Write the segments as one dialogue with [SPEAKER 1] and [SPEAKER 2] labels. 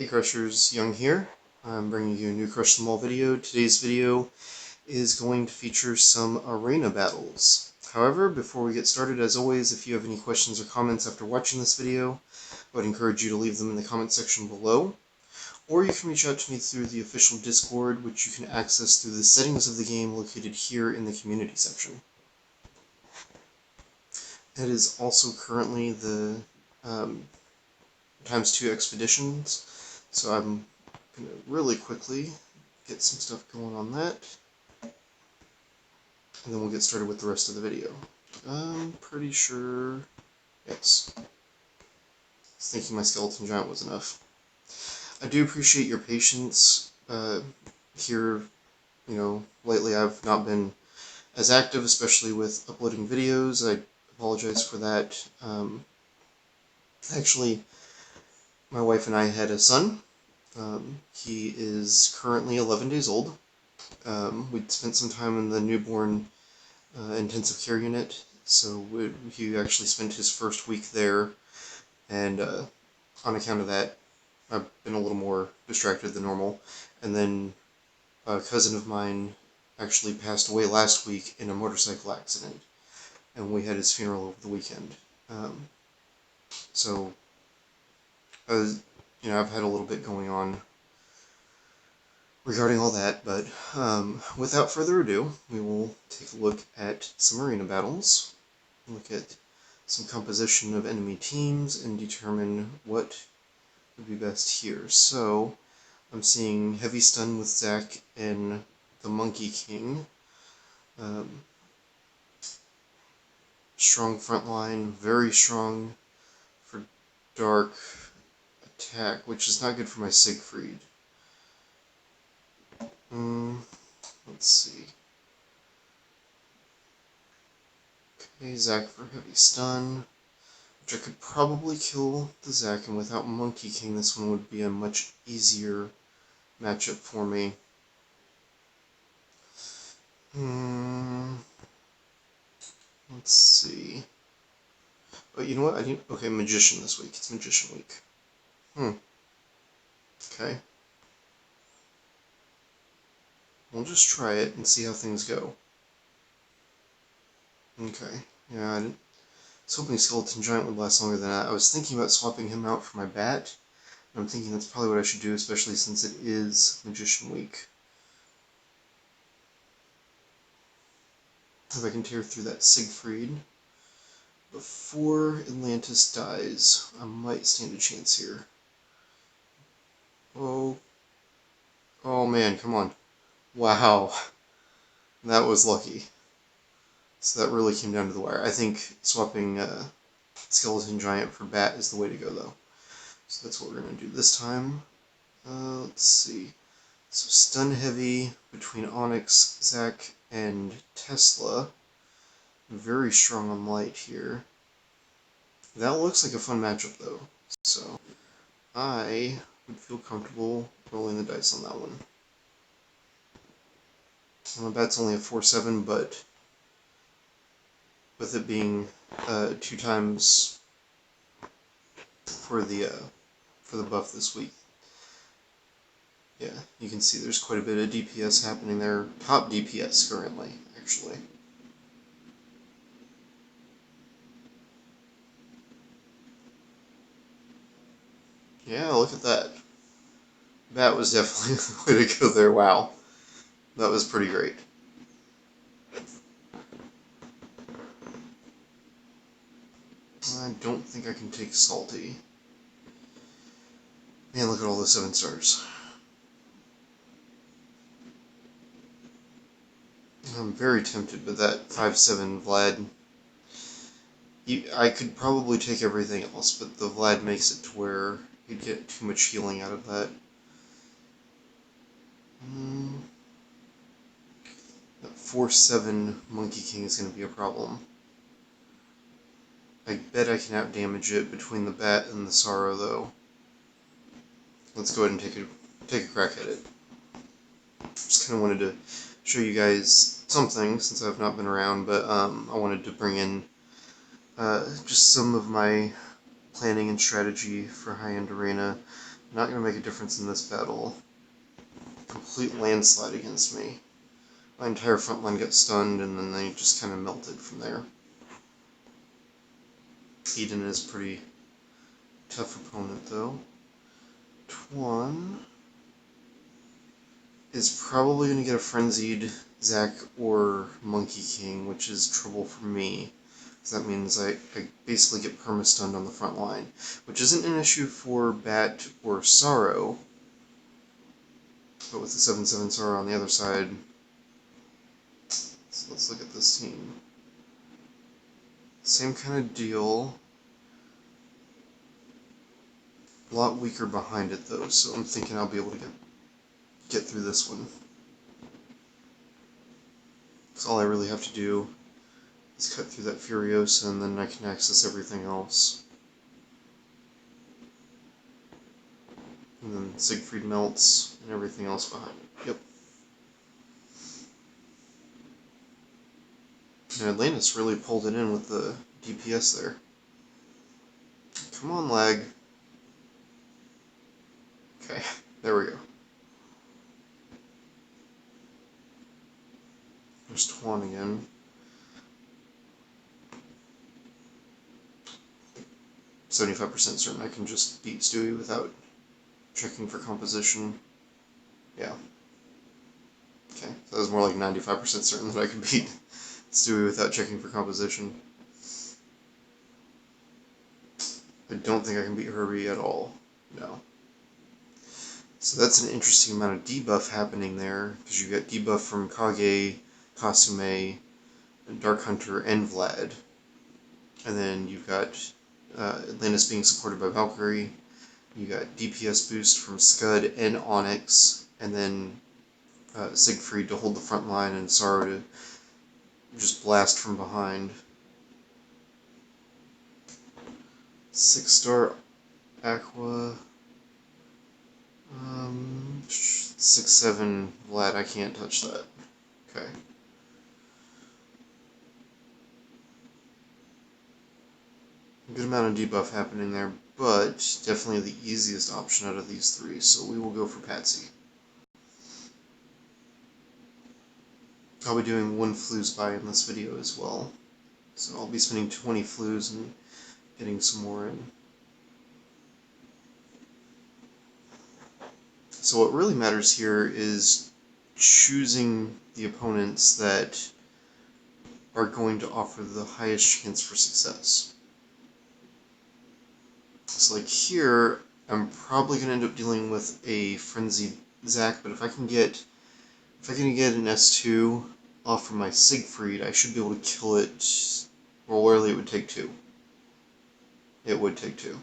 [SPEAKER 1] Hey Crushers, Young here. I'm bringing you a new Crush Them All video. Today's video is going to feature some arena battles. However, before we get started, as always, if you have any questions or comments after watching this video, I would encourage you to leave them in the comment section below. Or you can reach out to me through the official Discord, which you can access through the settings of the game located here in the community section. It is also currently the ×2 expeditions, so I'm going to really quickly get some stuff going on that, and then we'll get started with the rest of the video. I'm pretty sure, yes. I was thinking my skeleton giant was enough. I do appreciate your patience here. Lately I've not been as active, especially with uploading videos. I apologize for that. Actually, my wife and I had a son. He is currently 11 days old. We'd spent some time in the newborn intensive care unit, so he actually spent his first week there, and on account of that, I've been a little more distracted than normal. And then a cousin of mine actually passed away last week in a motorcycle accident, and we had his funeral over the weekend. So, I've had a little bit going on regarding all that, but without further ado, we will take a look at some arena battles, look at some composition of enemy teams, and determine what would be best here. So, I'm seeing heavy stun with Zac and the Monkey King. Strong front line, very strong for dark attack, which is not good for my Siegfried. Let's see. Okay, Zac for heavy stun, which I could probably kill the Zac, and without Monkey King, this one would be a much easier matchup for me. Let's see. Oh, you know what? Okay, Magician this week. It's Magician week. Okay. We'll just try it and see how things go. Okay. Yeah, I was hoping Skeleton Giant would last longer than that. I was thinking about swapping him out for my Bat. I'm thinking that's probably what I should do, especially since it is Magician week. If I can tear through that Siegfried before Atlantis dies, I might stand a chance here. Oh man, come on. Wow. That was lucky. So that really came down to the wire. I think swapping Skeleton Giant for Bat is the way to go, though. So that's what we're going to do this time. Let's see. So stun heavy between Onyx, Zac, and Tesla. Very strong on light here. That looks like a fun matchup, though. So I would feel comfortable rolling the dice on that one. Well, the Bat's only a 4/7, but with it being 2 times for the buff this week, yeah, you can see there's quite a bit of DPS happening there. Top DPS currently, actually. Yeah, look at that. Bat was definitely the way to go there. Wow. That was pretty great. I don't think I can take Salty. Man, look at all the 7 stars. I'm very tempted with that 5/7 Vlad. I could probably take everything else, but the Vlad makes it to where you'd get too much healing out of that. That 4/7 Monkey King is going to be a problem. I bet I can outdamage it between the Bat and the Sorrow, though. Let's go ahead and take a crack at it. Just kind of wanted to show you guys something since I've not been around, but I wanted to bring in just some of my planning and strategy for high-end arena. Not going to make a difference in this battle. Complete landslide against me. My entire front line got stunned, and then they just kind of melted from there. Eden is a pretty tough opponent, though. Tuan is probably going to get a Frenzied Zac or Monkey King, which is trouble for me. So that means I basically get perma-stunned on the front line, which isn't an issue for Bat or Sorrow, but with the 7/7 Sorrow on the other side. So let's look at this team. Same kind of deal. A lot weaker behind it though, so I'm thinking I'll be able to get through this one. That's all I really have to do is cut through that Furiosa, and then I can access everything else. And then Siegfried melts, and everything else behind it. Yep. And Atlantis really pulled it in with the DPS there. Come on, lag. Okay, there we go. There's Tuan again. .75% certain I can just beat Stewie without checking for composition. Yeah. Okay, so that was more like 95% certain that I could beat Stewie without checking for composition. I don't think I can beat Herbie at all. No. So that's an interesting amount of debuff happening there, because you get debuff from Kage, Kasume, Dark Hunter, and Vlad. And then you've got Atlantis being supported by Valkyrie. You got DPS boost from Scud and Onyx, and then Siegfried to hold the front line and Sorrow to just blast from behind. 6-star Aqua. 6/7 Vlad, I can't touch that. Okay. Good amount of debuff happening there, but definitely the easiest option out of these three, so we will go for Patsy. I'll be doing 1 Flues buy in this video as well, so I'll be spending 20 Flues and getting some more in. So what really matters here is choosing the opponents that are going to offer the highest chance for success. So like here, I'm probably going to end up dealing with a Frenzied Zac, but if I can get an S2 off from my Siegfried, I should be able to kill it. Well, rarely it would take 2. It would take 2.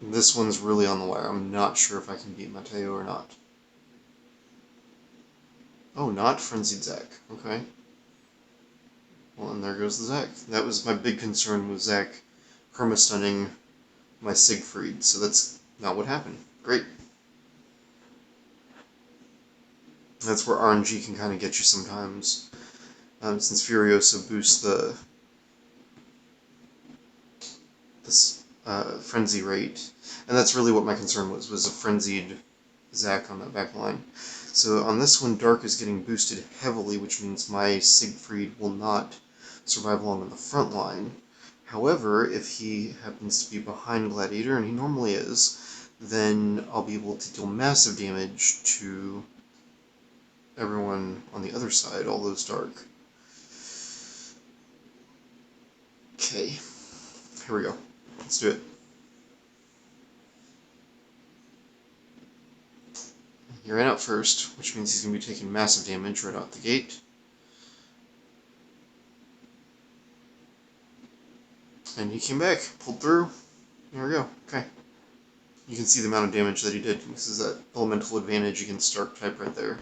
[SPEAKER 1] This one's really on the wire. I'm not sure if I can beat Mateo or not. Oh, not Frenzied Zac. Okay. Well, and there goes the Zac. That was my big concern with Zac perma-stunning my Siegfried, so that's not what happened. Great. That's where RNG can kind of get you sometimes. Since Furiosa boosts this frenzy rate. And that's really what my concern was a frenzied Zac on that back line. So on this one, Dark is getting boosted heavily, which means my Siegfried will not survive long on the front line. However, if he happens to be behind Gladiator, and he normally is, then I'll be able to deal massive damage to everyone on the other side, all those Dark. Okay, here we go. Let's do it. He ran out first, which means he's going to be taking massive damage right out the gate. And he came back, pulled through. There we go. Okay. You can see the amount of damage that he did. This is that elemental advantage against Dark type right there.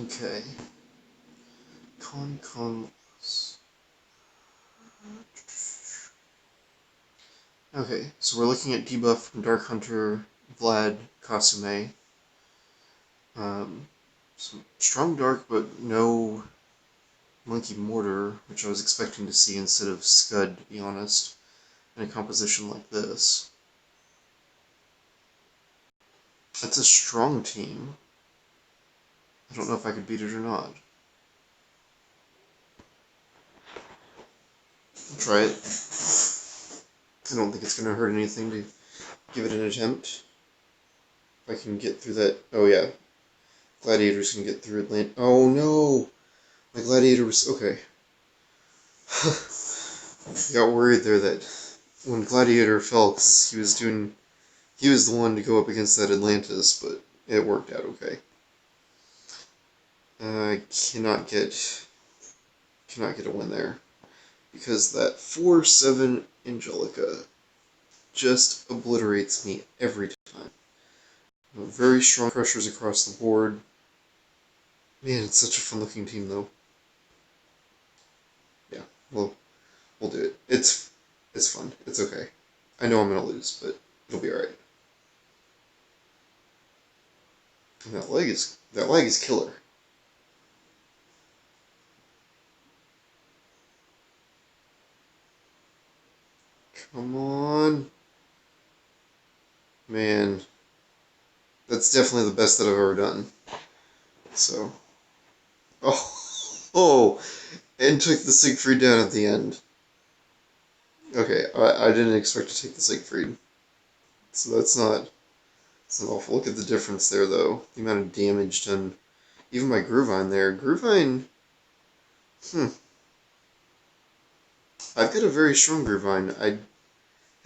[SPEAKER 1] Okay. Okay, so we're looking at debuff from Dark Hunter, Vlad, Kasume. Some strong Dark, but no Monkey Mortar, which I was expecting to see instead of Scud, to be honest, in a composition like this. That's a strong team. I don't know if I could beat it or not. I'll try it. I don't think it's going to hurt anything to give it an attempt. If I can get through that. Oh, yeah. Gladiators can get through Atlantis. Oh, no! My Gladiator was. Okay. I got worried there that when Gladiator fell, cause he was the one to go up against that Atlantis, but it worked out okay. I cannot get a win there, because that 4/7 Angelica just obliterates me every time. Very strong crushers across the board. Man, it's such a fun looking team though. Yeah, we'll do it. It's fun. It's okay. I know I'm gonna lose, but it'll be alright. And that leg is killer. Come on. Man, that's definitely the best that I've ever done. So, oh, and took the Siegfried down at the end. Okay, I didn't expect to take the Siegfried, so it's not awful. Look at the difference there, though. The amount of damage done. Even by Gruvine there. Gruvine, I've got a very strong Gruvine. I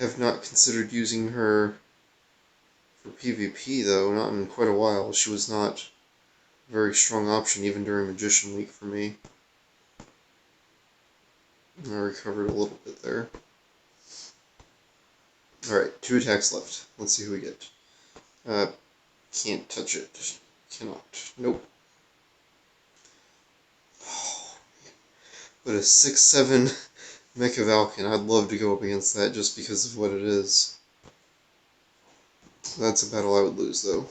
[SPEAKER 1] have not considered using her for PvP, though, not in quite a while. She was not a very strong option, even during Magician Week for me. I recovered a little bit there. Alright, 2 attacks left. Let's see who we get. Can't touch it. Cannot. Nope. Oh, but a 6/7 Mecha Valken. I'd love to go up against that just because of what it is. That's a battle I would lose, though.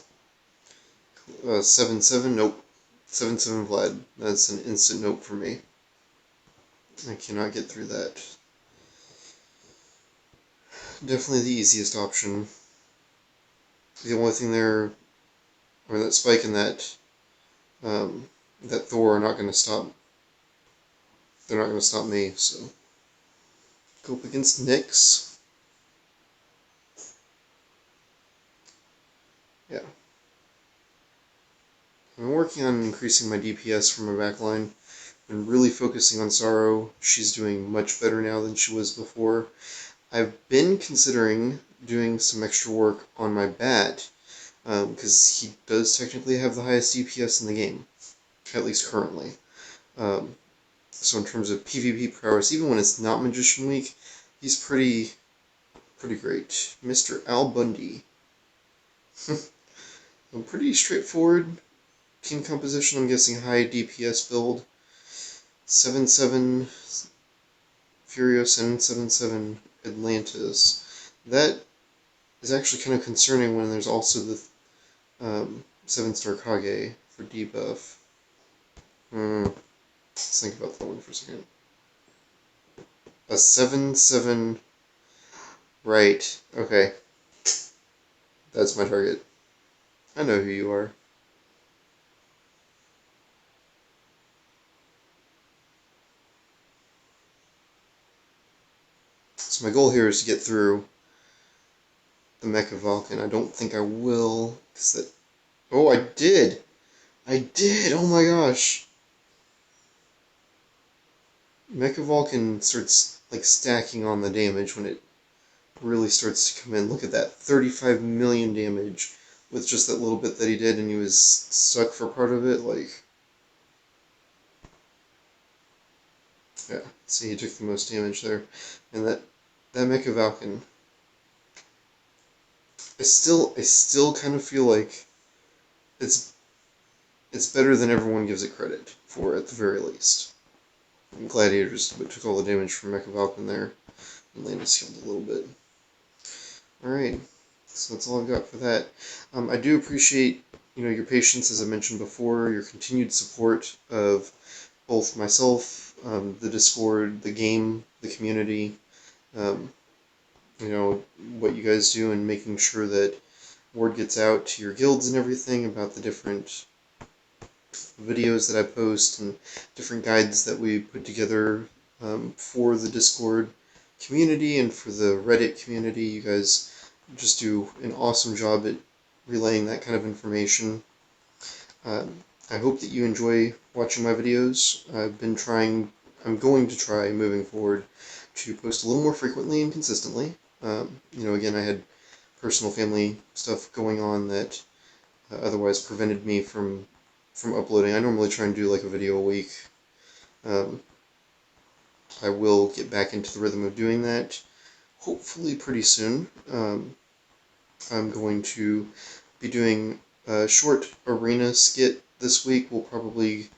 [SPEAKER 1] 7/7, nope. 7/7 Vlad. That's an instant nope for me. I cannot get through that. Definitely the easiest option. The only thing there, or that Spike and that Thor are not going to stop. They're not going to stop me, so. Go up against Nyx. Yeah. I've been working on increasing my DPS for my backline. Been really focusing on Sorrow. She's doing much better now than she was before. I've been considering doing some extra work on my Bat, because he does technically have the highest DPS in the game, at least currently. So in terms of PvP prowess, even when it's not Magician Week, he's pretty great. Mr. Al Bundy. A pretty straightforward team composition. I'm guessing high DPS build. 7/7 Furious and 7/7 Atlantis. That is actually kind of concerning when there's also the 7-star Kage for debuff. Let's think about that one for a second. A 7/7. Right. Okay. That's my target. I know who you are. So my goal here is to get through the Mecha Vulcan. I don't think I will, cause that. Oh, I did. I did. Oh my gosh. Mecha Vulcan starts like stacking on the damage when it really starts to come in. Look at that, 35 million damage with just that little bit that he did, and he was stuck for part of it. Like, yeah. See, he took the most damage there, and that Mecha Vulcan. I still kind of feel like it's better than everyone gives it credit for, at the very least. Gladiators took all the damage from Mecha Vulcan there, and Landis healed a little bit. Alright, so that's all I've got for that. I do appreciate your patience, as I mentioned before, your continued support of both myself, the Discord, the game, the community, um, what you guys do, and making sure that word gets out to your guilds and everything about the different videos that I post and different guides that we put together for the Discord community and for the Reddit community. You guys just do an awesome job at relaying that kind of information. I hope that you enjoy watching my videos. I'm going to try moving forward to post a little more frequently and consistently. Again, I had personal family stuff going on that otherwise prevented me from uploading. I normally try and do like a video a week. Um, I will get back into the rhythm of doing that, hopefully pretty soon. I'm going to be doing a short arena skit this week. We'll probably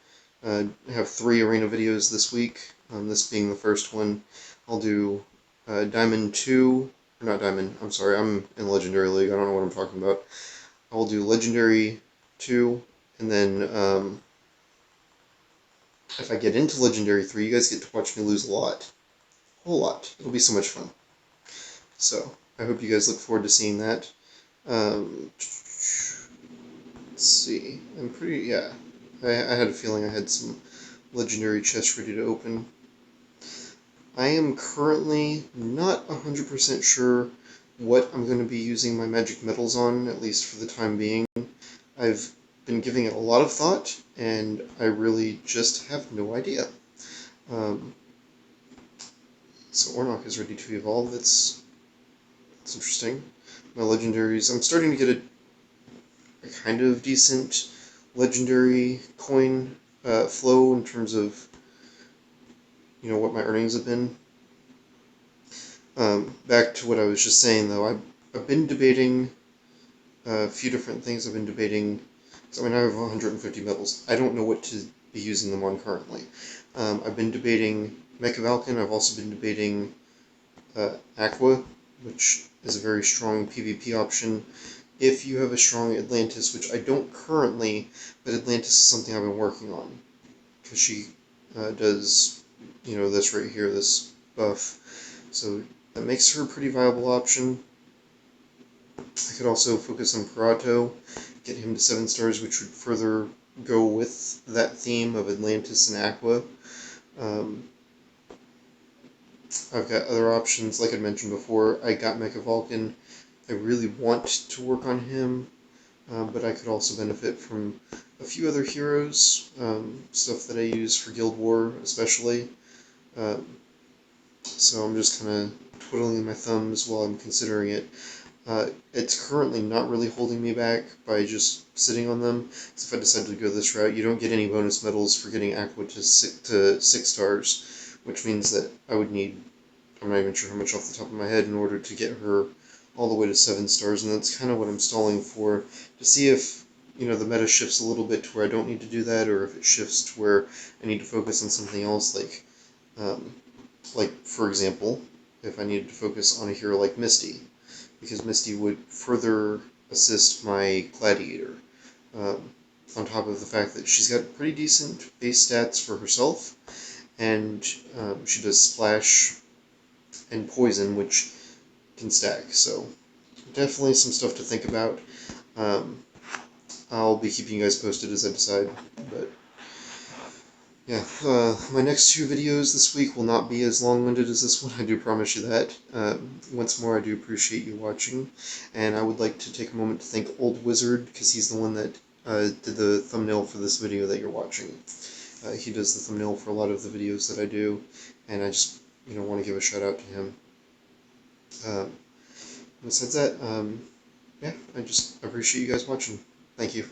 [SPEAKER 1] have 3 arena videos this week, this being the first one. I'll do Diamond 2, or not Diamond, I'm sorry, I'm in Legendary League, I don't know what I'm talking about. I'll do Legendary 2, and then if I get into Legendary 3, you guys get to watch me lose a lot. A whole lot. It'll be so much fun. So, I hope you guys look forward to seeing that. Let's see. I had a feeling I had some Legendary chests ready to open. I am currently not 100% sure what I'm going to be using my magic metals on, at least for the time being. I've been giving it a lot of thought, and I really just have no idea. So Ornock is ready to evolve. That's interesting. My legendaries, I'm starting to get a kind of decent legendary coin flow in terms of what my earnings have been. Back to what I was just saying, though, I've been debating a few different things. I've been debating. I have 150 metals. I don't know what to be using them on currently. I've been debating Mechavalcon. I've also been debating Aqua, which is a very strong PvP option. If you have a strong Atlantis, which I don't currently, but Atlantis is something I've been working on, because she does, this right here, this buff. So that makes her a pretty viable option. I could also focus on Parato, get him to 7 stars, which would further go with that theme of Atlantis and Aqua. I've got other options, like I mentioned before. I got Mechavalcon. I really want to work on him, but I could also benefit from a few other heroes, stuff that I use for Guild War especially. So I'm just kind of twiddling my thumbs while I'm considering it. It's currently not really holding me back by just sitting on them. So if I decide to go this route, you don't get any bonus medals for getting Aqua to 6 stars, which means that I would need, I'm not even sure how much off the top of my head, in order to get her all the way to 7 stars, and that's kind of what I'm stalling for, to see if the meta shifts a little bit to where I don't need to do that, or if it shifts to where I need to focus on something else, like for example, if I needed to focus on a hero like Misty, because Misty would further assist my Gladiator, on top of the fact that she's got pretty decent base stats for herself, and she does Splash and Poison, which can stack, so definitely some stuff to think about. I'll be keeping you guys posted as I decide, but yeah, my next 2 videos this week will not be as long-winded as this one, I do promise you that. Once more, I do appreciate you watching, and I would like to take a moment to thank Old Wizard, because he's the one that did the thumbnail for this video that you're watching. He does the thumbnail for a lot of the videos that I do, and I just want to give a shout out to him. Besides that, yeah, I just appreciate you guys watching. Thank you.